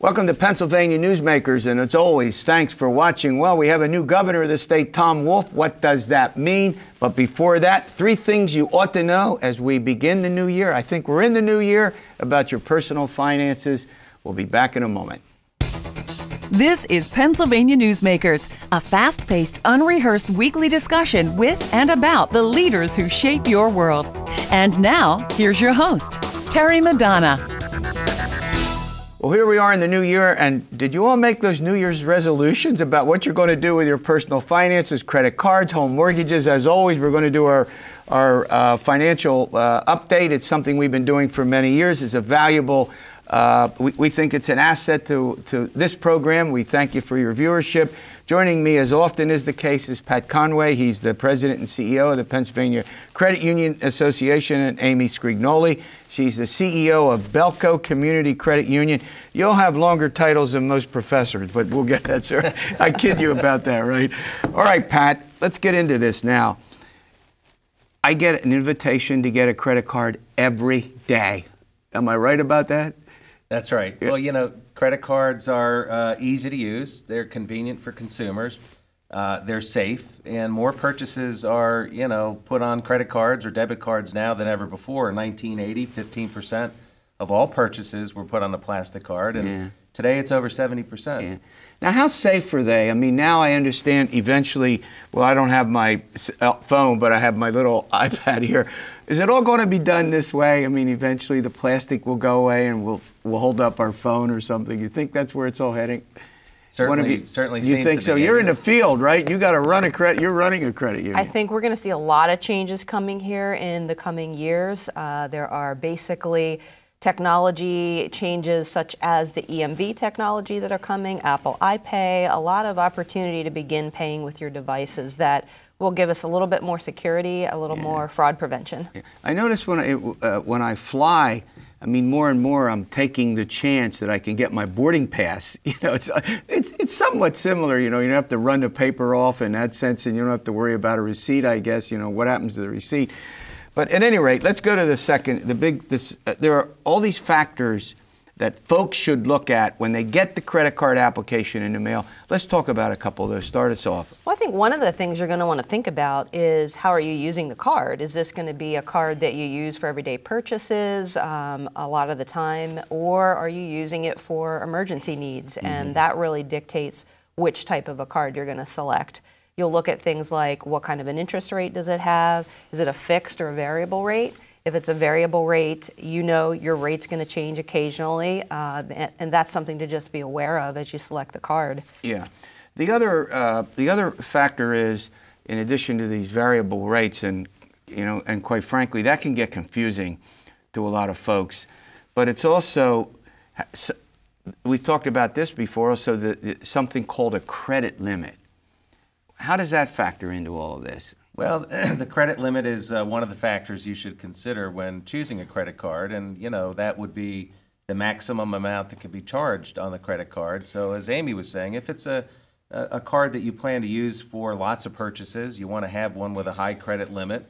Welcome to Pennsylvania Newsmakers, and as always, thanks for watching. Well, we have a new governor of the state, Tom Wolf. What does that mean? But before that, 3 things you ought to know as we begin the new year. I think we're in the new year about your personal finances. We'll be back in a moment. This is Pennsylvania Newsmakers, a fast-paced, unrehearsed weekly discussion with and about the leaders who shape your world. And now, here's your host, Terry Madonna. Well, here we are in the new year, and did you all make those New Year's resolutions about what you're going to do with your personal finances, credit cards, home mortgages? As always, we're going to do our financial update. It's something we've been doing for many years. It's a valuable, we think it's an asset to this program. We thank you for your viewership. Joining me, as often is the case, is Pat Conway. He's the president and CEO of the Pennsylvania Credit Union Association, and Amey Sgrignoli. She's the CEO of Belco Community Credit Union. You'll have longer titles than most professors, but we'll get that, sir. I kid you about that, right? All right, Pat, let's get into this now. I get an invitation to get a credit card every day. Am I right about that? That's right. Yeah. Well, you know, credit cards are easy to use. They're convenient for consumers. They're safe, and more purchases are, put on credit cards or debit cards now than ever before. In 1980, 15% of all purchases were put on a plastic card, and today it's over 70%. Yeah. Now, how safe are they? I mean, now I understand eventually, well, I don't have my phone, but I have my little iPad here. Is it all going to be done this way? I mean, eventually the plastic will go away and we'll hold up our phone or something. You think that's where it's all heading? Certainly you think so? You're in the field, right? You got to run a credit. You're running a credit union. I think we're going to see a lot of changes coming here in the coming years. There are basically technology changes such as the EMV technology that are coming, Apple iPay, a lot of opportunity to begin paying with your devices that will give us a little bit more security, a little more fraud prevention. Yeah. I notice when I fly, I mean, more and more I'm taking the chance that I can get my boarding pass. It's somewhat similar. You don't have to run the paper off in that sense, and you don't have to worry about a receipt, I guess. What happens to the receipt. But at any rate, let's go to the second. There are all these factors that folks should look at when they get the credit card application in the mail. Let's talk about a couple of those. Start us off. Well, I think one of the things you're going to want to think about is how are you using the card? Is this going to be a card that you use for everyday purchases a lot of the time, or are you using it for emergency needs? Mm-hmm. And that really dictates which type of a card you're going to select. You'll look at things like what kind of an interest rate does it have? Is it a fixed or a variable rate? If it's a variable rate, your rate's going to change occasionally, and that's something to just be aware of as you select the card. Yeah. The other factor is, in addition to these variable rates, and quite frankly, that can get confusing to a lot of folks. But it's also, we've talked about this before, also something called a credit limit. How does that factor into all of this? Well, the credit limit is one of the factors you should consider when choosing a credit card, and that would be the maximum amount that can be charged on the credit card. So as Amey was saying, if it's a card that you plan to use for lots of purchases, you want to have one with a high credit limit.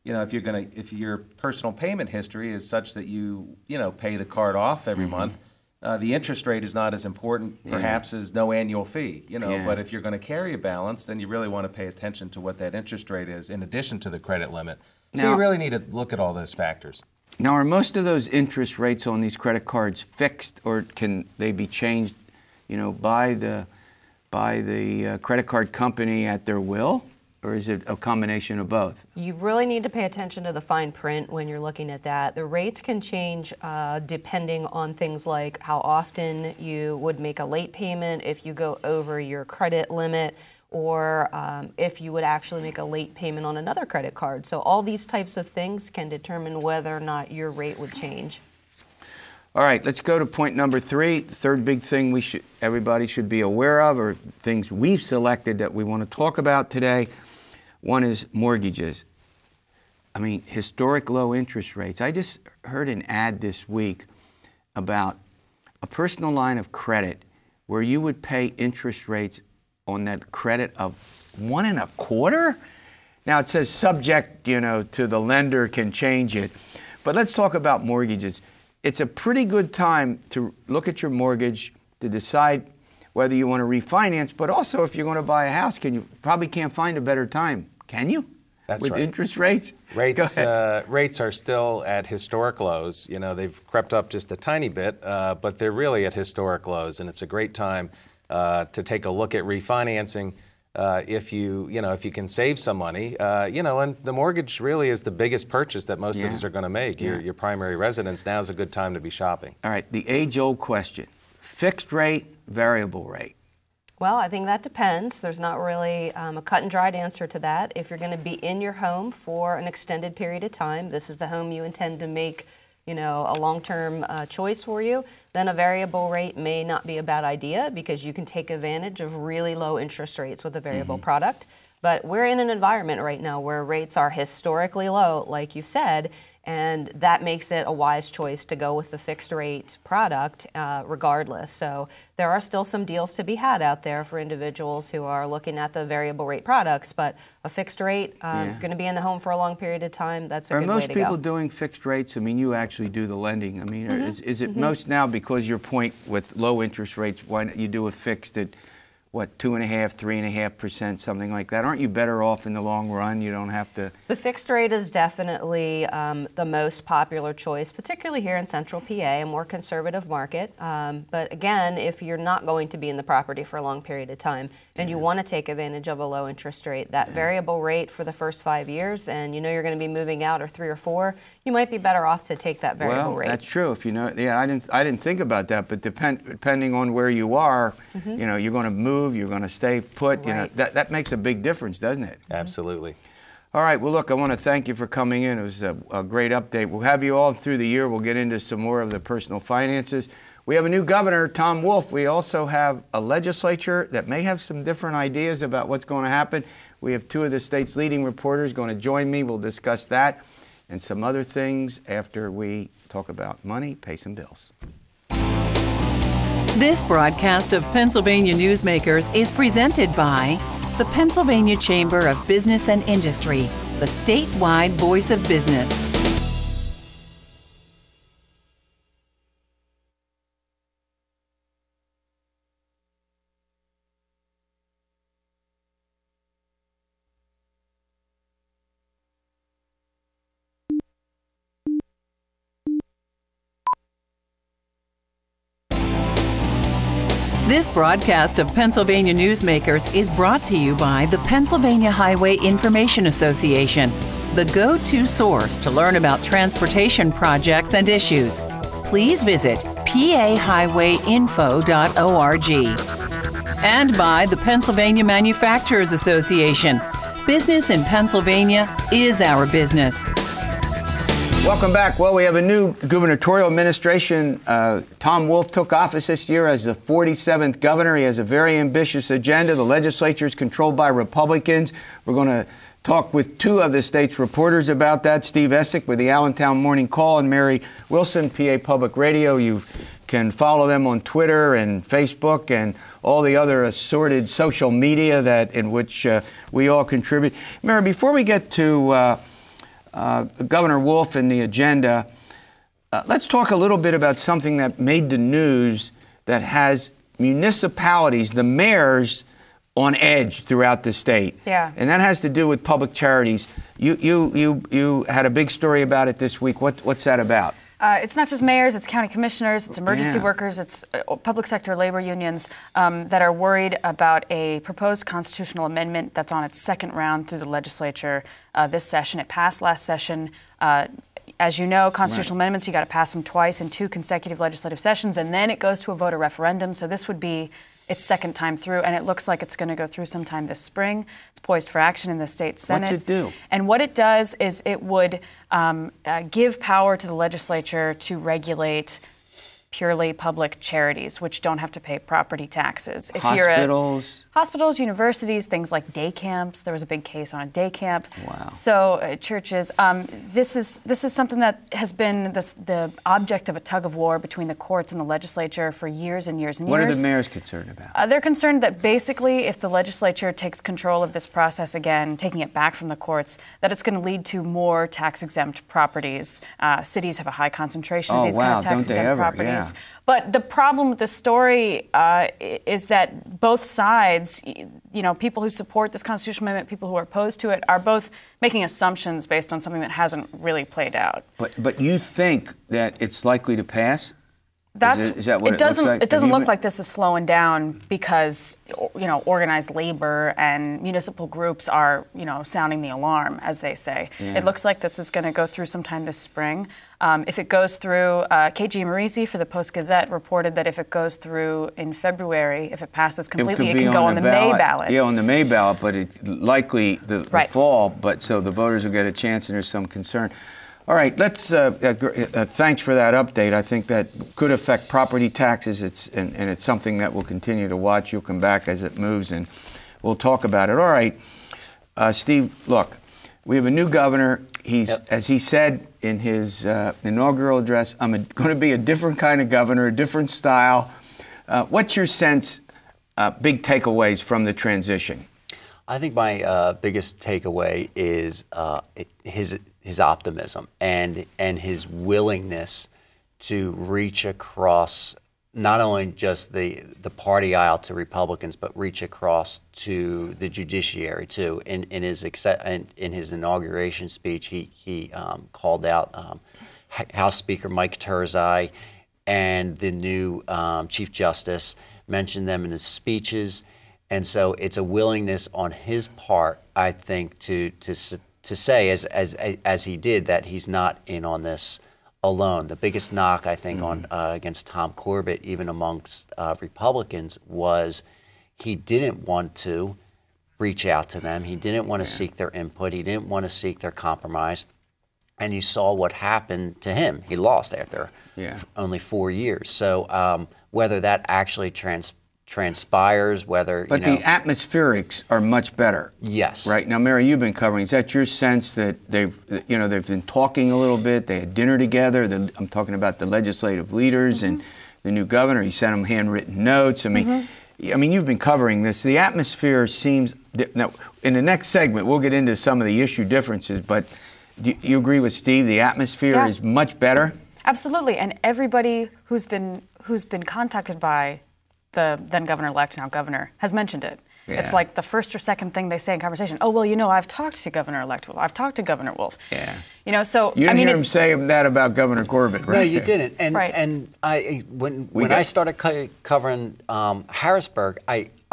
If your personal payment history is such that you pay the card off every month, the interest rate is not as important, perhaps, as no annual fee, But if you're going to carry a balance, then you really want to pay attention to what that interest rate is in addition to the credit limit. So you really need to look at all those factors. Now, are most of those interest rates on these credit cards fixed, or can they be changed, by the credit card company at their will? Or is it a combination of both? You really need to pay attention to the fine print when you're looking at that. The rates can change depending on things like how often you would make a late payment, if you go over your credit limit, or if you would actually make a late payment on another credit card. So all these types of things can determine whether or not your rate would change. All right, let's go to point number 3. The third big thing everybody should be aware of, or things we've selected that we want to talk about today. One is mortgages. I mean, historic low interest rates. I just heard an ad this week about a personal line of credit where you would pay interest rates on that credit of 1.25%. Now it says subject, to the lender can change it. But let's talk about mortgages. it's a pretty good time to look at your mortgage to decide whether you want to refinance, but also if you're going to buy a house, probably can't find a better time, can you? That's with right. interest rates? Rates are still at historic lows. You know, they've crept up just a tiny bit, but they're really at historic lows, and it's a great time to take a look at refinancing if you can save some money. And the mortgage really is the biggest purchase that most of us are going to make. Your primary residence. Now's a good time to be shopping. All right, the age-old question: fixed rate, variable rate. Well, I think that depends. There's not really a cut and dried answer to that. If you're going to be in your home for an extended period of time, this is the home you intend to make, a long-term choice for you, then a variable rate may not be a bad idea because you can take advantage of really low interest rates with a variable product. But we're in an environment right now where rates are historically low, like you said, and that makes it a wise choice to go with the fixed rate product regardless. So there are still some deals to be had out there for individuals who are looking at the variable rate products, but a fixed rate, going to be in the home for a long period of time, that's a good way to go. Are most people doing fixed rates? I mean, you actually do the lending. I mean, is it most now, because your point with low interest rates, why don't you do a fixed at, 2.5%, 3.5%, something like that? Aren't you better off in the long run? You don't have to. The fixed rate is definitely the most popular choice, particularly here in Central PA, a more conservative market. But again, if you're not going to be in the property for a long period of time and you want to take advantage of a low interest rate, that variable rate for the first 5 years, and you're going to be moving out or 3 or 4, you might be better off to take that variable rate. Well, that's true. If I didn't think about that, but depending on where you are, you're going to move. You're going to stay put. Right. That makes a big difference, doesn't it? Absolutely. All right. Well, look, I want to thank you for coming in. It was a great update. We'll have you all through the year. We'll get into some more of the personal finances. We have a new governor, Tom Wolf. We also have a legislature that may have some different ideas about what's going to happen. We have 2 of the state's leading reporters going to join me. We'll discuss that and some other things after we talk about money, pay some bills. This broadcast of Pennsylvania Newsmakers is presented by the Pennsylvania Chamber of Business and Industry, the statewide voice of business. This broadcast of Pennsylvania Newsmakers is brought to you by the Pennsylvania Highway Information Association, the go-to source to learn about transportation projects and issues. Please visit pahighwayinfo.org. And by the Pennsylvania Manufacturers Association. Business in Pennsylvania is our business. Welcome back. Well, we have a new gubernatorial administration. Tom Wolf took office this year as the 47th governor. He has a very ambitious agenda. The legislature is controlled by Republicans. We're going to talk with 2 of the state's reporters about that. Steve Esack with the Allentown Morning Call and Mary Wilson, PA Public Radio. You can follow them on Twitter and Facebook and all the other assorted social media in which we all contribute. Mary, before we get to Governor Wolf and the agenda, let's talk a little bit about something that made the news that has municipalities, the mayors, on edge throughout the state. Yeah. And that has to do with public charities. You had a big story about it this week. What's that about? It's not just mayors, it's county commissioners, it's emergency workers, it's public sector labor unions that are worried about a proposed constitutional amendment that's on its second round through the legislature this session. It passed last session. As you know, constitutional amendments, you got to pass them twice in 2 consecutive legislative sessions, and then it goes to a voter referendum. So this would be its second time through, and it looks like it's going to go through sometime this spring. It's poised for action in the state Senate. What's it do? And what it does is it would give power to the legislature to regulate purely public charities, which don't have to pay property taxes. If Hospitals? Hospitals, universities, things like day camps. There was a big case on a day camp. Wow. So churches. This is something that has been the object of a tug of war between the courts and the legislature for years and years and years. What are the mayors concerned about? They're concerned that basically if the legislature takes control of this process again, taking it back from the courts, that it's going to lead to more tax-exempt properties. Cities have a high concentration of these kind of tax-exempt properties. Yeah. But the problem with this story is that both sides, people who support this constitutional amendment, people who are opposed to it, are both making assumptions based on something that hasn't really played out. But you think that it's likely to pass? Is that what it doesn't looks like? It doesn't look like this is slowing down because organized labor and municipal groups are sounding the alarm, as they say. Yeah. It looks like this is going to go through sometime this spring. If it goes through, KG Marisi for the Post-Gazette reported that if it goes through in February, if it passes completely, it can go on the May ballot. Yeah, on the May ballot, but it likely the fall. But so the voters will get a chance, and there's some concern. All right, let's. Thanks for that update. I think that could affect property taxes. And it's something that we'll continue to watch. You'll come back as it moves, and we'll talk about it. All right, Steve. Look, we have a new governor. As he said in his inaugural address, I'm going to be a different kind of governor, a different style. What's your sense? Big takeaways from the transition? I think my biggest takeaway is his optimism and his willingness to reach across not only just the party aisle to Republicans, but reach across to the judiciary too. In his inauguration speech, he called out House Speaker Mike Turzai and the new Chief Justice, mentioned them in his speeches. And so it's a willingness on his part, I think, to say, as he did, that he's not in on this alone. The biggest knock, I think, on against Tom Corbett, even amongst Republicans, was he didn't want to reach out to them. He didn't want to seek their input. He didn't want to seek their compromise. And you saw what happened to him. He lost after only 4 years. So whether that actually transpires, whether but the atmospherics are much better. Yes. Right now, Mary, you've been covering. Is that your sense that they've been talking a little bit? They had dinner together. I'm talking about the legislative leaders and the new governor. He sent them handwritten notes. I mean, you've been covering this. The atmosphere seems now. In the next segment, we'll get into some of the issue differences. But do you agree with Steve? The atmosphere is much better. Absolutely, and everybody who's been contacted by the then governor-elect, now governor, has mentioned it. Yeah. It's like the first or second thing they say in conversation. Oh, well, I've talked to Governor-elect Wolf. I've talked to Governor Wolf. Yeah. So you didn't hear him say that about Governor Corbett, right? No, you didn't. And right. and when I started covering Harrisburg,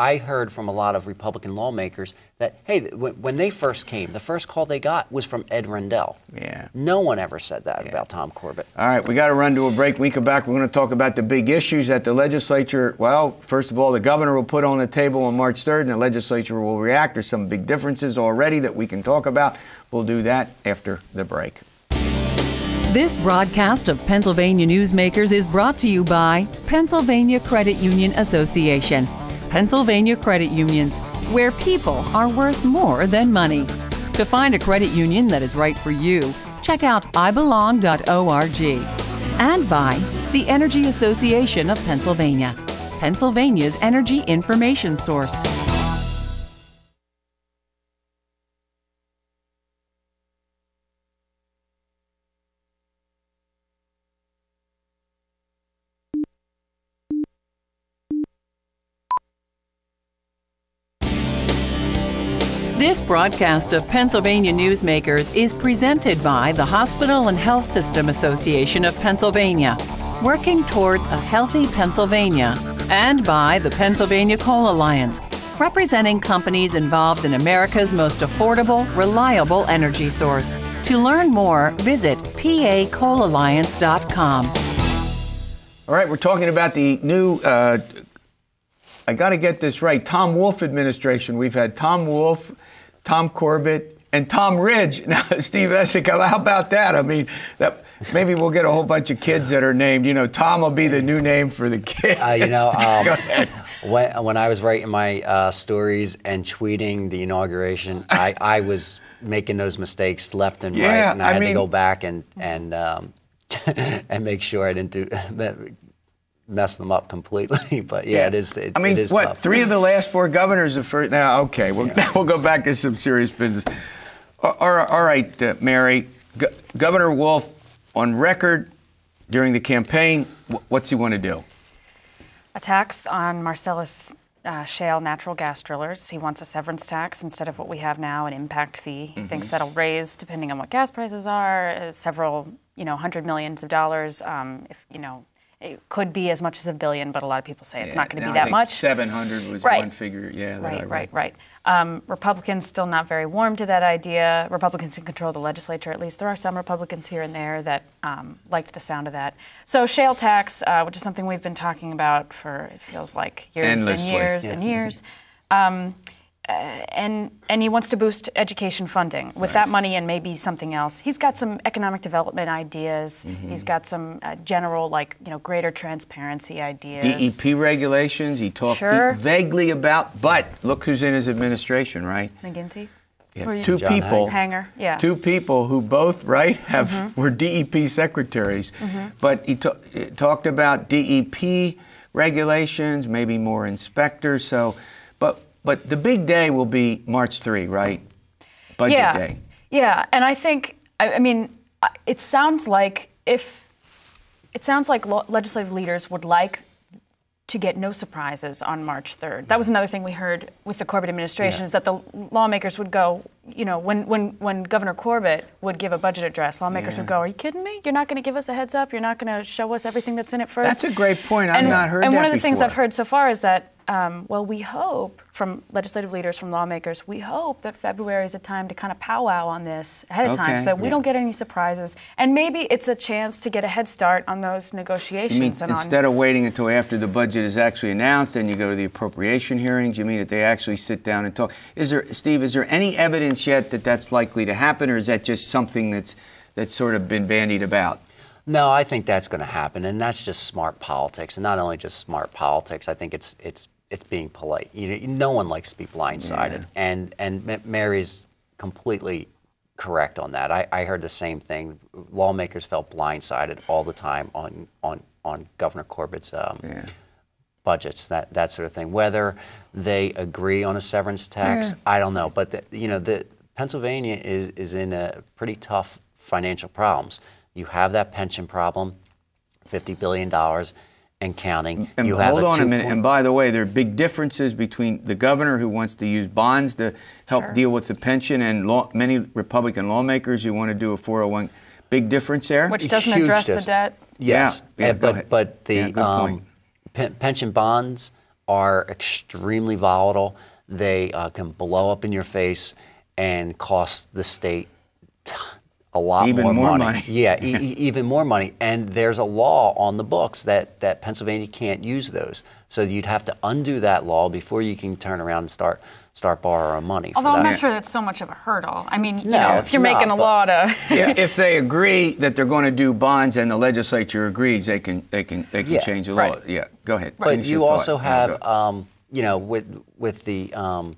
I heard from a lot of Republican lawmakers that, hey, when they first came, the first call they got was from Ed Rendell. Yeah. No one ever said that about Tom Corbett. All right, we got to run to a break. When we come back, we're going to talk about the big issues that the legislature, well, first of all, the governor will put on the table on March 3rd, and the legislature will react. There's some big differences already that we can talk about. We'll do that after the break. This broadcast of Pennsylvania Newsmakers is brought to you by Pennsylvania Credit Union Association. Pennsylvania Credit Unions, where people are worth more than money. To find a credit union that is right for you, check out ibelong.org. And by the Energy Association of Pennsylvania, Pennsylvania's energy information source. This broadcast of Pennsylvania Newsmakers is presented by the Hospital and Health System Association of Pennsylvania, working towards a healthy Pennsylvania, and by the Pennsylvania Coal Alliance, representing companies involved in America's most affordable, reliable energy source. To learn more, visit pacoalalliance.com. All right, we're talking about the new, I got to get this right, Tom Wolf administration. We've had Tom Wolf, Tom Corbett, and Tom Ridge. Now, Steve Esack, how about that? I mean, maybe we'll get a whole bunch of kids that are named. You know, Tom will be the new name for the kids. Go ahead. When I was writing my stories and tweeting the inauguration, I was making those mistakes left and right, and I had to go back and and make sure I didn't mess them up completely. But it is. It is what? tough. 3 of the last 4 governors have first. Now, okay, we'll go back to some serious business. All right, Mary. Governor Wolf, on record during the campaign, what's he want to do? A tax on Marcellus shale natural gas drillers. He wants a severance tax instead of what we have now, an impact fee. He thinks that'll raise, depending on what gas prices are, several, $100 million. If it could be as much as $1 billion, but a lot of people say it's not going to be that much. 700 was one figure. Yeah, right. Republicans still not very warm to that idea. Republicans who control the legislature, at least. There are some Republicans here and there that liked the sound of that. So shale tax, which is something we've been talking about for, it feels like, years Endlessly. And years and years. And he wants to boost education funding with that money and maybe something else. He's got some economic development ideas. He's got some general, greater transparency ideas. DEP regulations, he talked vaguely about, but look who's in his administration, right? McGinty? Yeah, 2 people. Hanger, yeah. 2 people who both, were DEP secretaries. But he talked about DEP regulations, maybe more inspectors. So, but the big day will be March 3, right? Budget day. Yeah, and I think, it sounds like legislative leaders would like to get no surprises on March 3rd. That was another thing we heard with the Corbett administration is that the lawmakers would go, when Governor Corbett would give a budget address, lawmakers would go, are you kidding me? You're not going to give us a heads up? You're not going to show us everything that's in it first? That's a great point. I've not heard that before. And one of the things I've heard so far is that, we hope, from legislative leaders, from lawmakers, we hope that February is a time to kind of powwow on this ahead of time so that we don't get any surprises. And maybe it's a chance to get a head start on those negotiations. You mean instead of waiting until after the budget is actually announced and you go to the appropriation hearings, you mean that they actually sit down and talk? Steve, is there any evidence yet that that's likely to happen, or is that just something that's sort of been bandied about? No, I think that's going to happen, and that's just smart politics. And not only just smart politics, I think it's being polite. No one likes to be blindsided, and Mary's completely correct on that. I heard the same thing. Lawmakers felt blindsided all the time on Governor Corbett's budgets, that sort of thing. Whether they agree on a severance tax, I don't know. But the Pennsylvania is in a pretty tough financial problems. You have that pension problem, $50 billion and counting. And hold on a minute. And by the way, there are big differences between the governor who wants to use bonds to help deal with the pension and many Republican lawmakers who want to do a 401. Big difference there? Which doesn't address the debt. Yes. But the good pension bonds are extremely volatile. They can blow up in your face and cost the state a lot more money. Yeah, even more money. And there's a law on the books that Pennsylvania can't use those. So you'd have to undo that law before you can turn around and start borrowing money. Although I'm not sure that's so much of a hurdle. I mean, if you're making a law to... if they agree that they're going to do bonds and the legislature agrees, they can change the law. Right. Yeah, go ahead. But you also have, with the...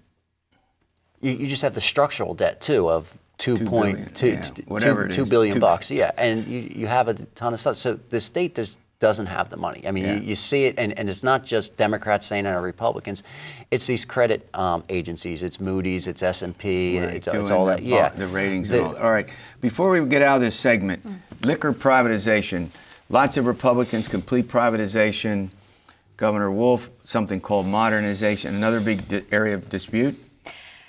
you just have the structural debt, too, of $2 billion bucks. Yeah, and you have a ton of stuff. So the state doesn't have the money. I mean, you see it, and it's not just Democrats saying it or Republicans. It's these credit agencies. It's Moody's, it's S&P, it's all that. The ratings and all that. All right. Before we get out of this segment, liquor privatization. Lots of Republicans complete privatization. Governor Wolf, something called modernization. Another big area of dispute.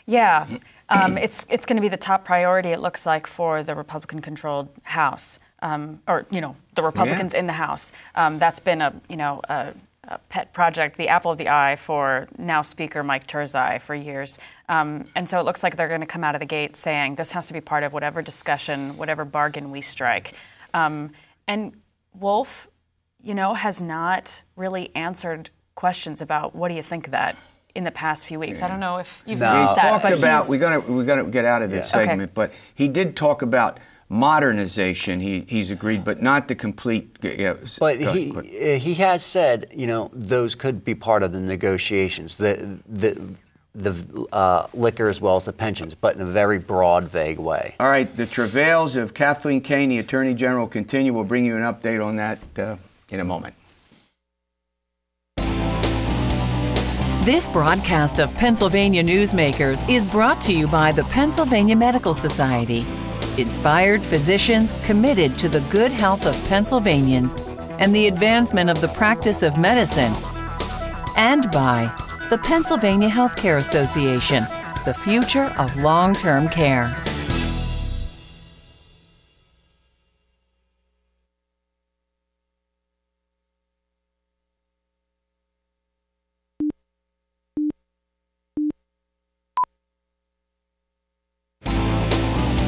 Yeah. It's going to be the top priority, it looks like, for the Republican-controlled House, the Republicans in the House. That's been a pet project, the apple of the eye for now Speaker Mike Turzai for years. And so it looks like they're going to come out of the gate saying this has to be part of whatever discussion, whatever bargain we strike. And Wolf, has not really answered questions about what do you think of that in the past few weeks. I don't know if you've noticed that. We got to get out of this segment, but he did talk about modernization. He's agreed, but not the complete. Yeah, but he has said, those could be part of the negotiations. The liquor as well as the pensions, but in a very broad, vague way. All right, the travails of Kathleen Kane, the Attorney General, continue. We'll bring you an update on that in a moment. This broadcast of Pennsylvania Newsmakers is brought to you by the Pennsylvania Medical Society. Inspired physicians committed to the good health of Pennsylvanians and the advancement of the practice of medicine. And by the Pennsylvania Healthcare Association, the future of long-term care.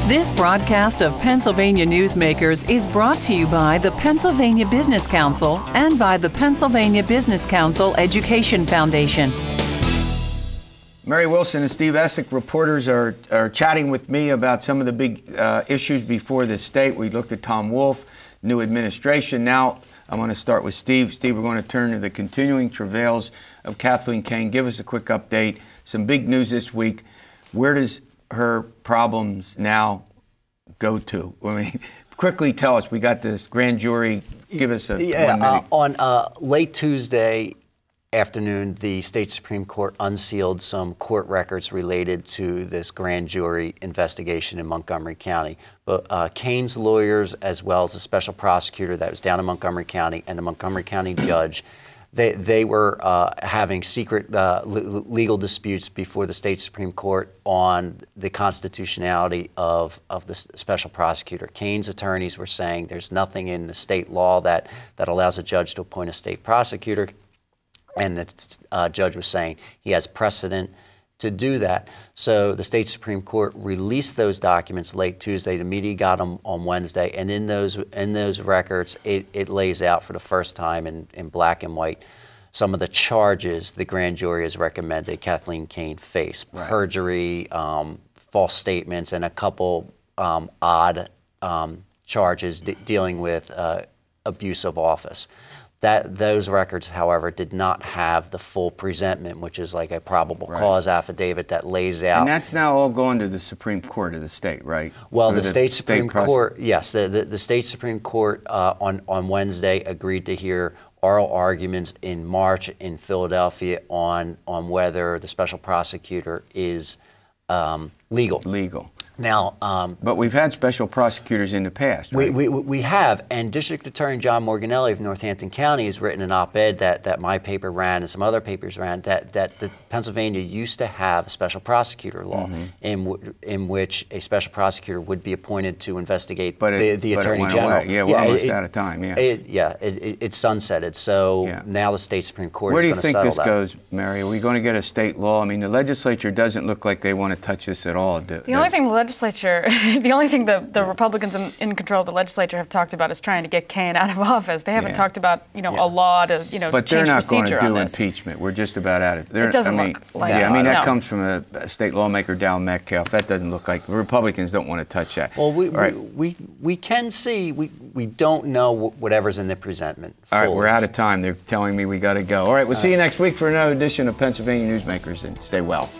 This broadcast of Pennsylvania Newsmakers is brought to you by the Pennsylvania Business Council and by the Pennsylvania Business Council Education Foundation. Mary Wilson and Steve Esack, reporters, are chatting with me about some of the big issues before the state. We looked at Tom Wolf, new administration. Now I want to start with Steve. Steve, we're going to turn to the continuing travails of Kathleen Kane. Give us a quick update. Some big news this week. Where does her problems now go to? I mean, quickly tell us. We got this grand jury. Give us a 1 minute. On late Tuesday afternoon, the state Supreme Court unsealed some court records related to this grand jury investigation in Montgomery County. But Kane's lawyers, as well as the special prosecutor that was down in Montgomery County and the Montgomery County judge, they were having secret legal disputes before the state Supreme Court on the constitutionality of the special prosecutor. Kane's attorneys were saying there's nothing in the state law that allows a judge to appoint a state prosecutor, and the judge was saying he has precedent to do that. So the state Supreme Court released those documents late Tuesday. The media got them on Wednesday, and in those records, it lays out for the first time in black and white some of the charges the grand jury has recommended Kathleen Kane face: perjury, false statements, and a couple odd charges dealing with abuse of office. Those records, however, did not have the full presentment, which is like a probable cause affidavit that lays out. And that's now all going to the Supreme Court of the state, right? Well, the state Supreme Court, yes, the state Supreme Court on Wednesday agreed to hear oral arguments in March in Philadelphia on whether the special prosecutor is legal. Now, but we've had special prosecutors in the past, right? We have, and District Attorney John Morganelli of Northampton County has written an op-ed that my paper ran and some other papers ran that the Pennsylvania used to have a special prosecutor law in which a special prosecutor would be appointed to investigate the Attorney General. Away. Yeah, we're almost out of time. It's sunsetted. So now the state Supreme Court is going to settle that. Where do you think this goes, Mary? Are we going to get a state law? I mean, the legislature doesn't look like they want to touch this at all. The only thing the Republicans in control of the legislature have talked about is trying to get Kane out of office. They haven't talked about a law to change procedure on this. But they're not going to do impeachment. We're just about at it. It doesn't look like that. I mean, that comes from a state lawmaker, Dal Metcalf. That doesn't look like Republicans don't want to touch that. Well, we can see we don't know whatever's in the presentment. All right, we're out of time. They're telling me we got to go. All right, we'll see you next week for another edition of Pennsylvania Newsmakers, and stay well.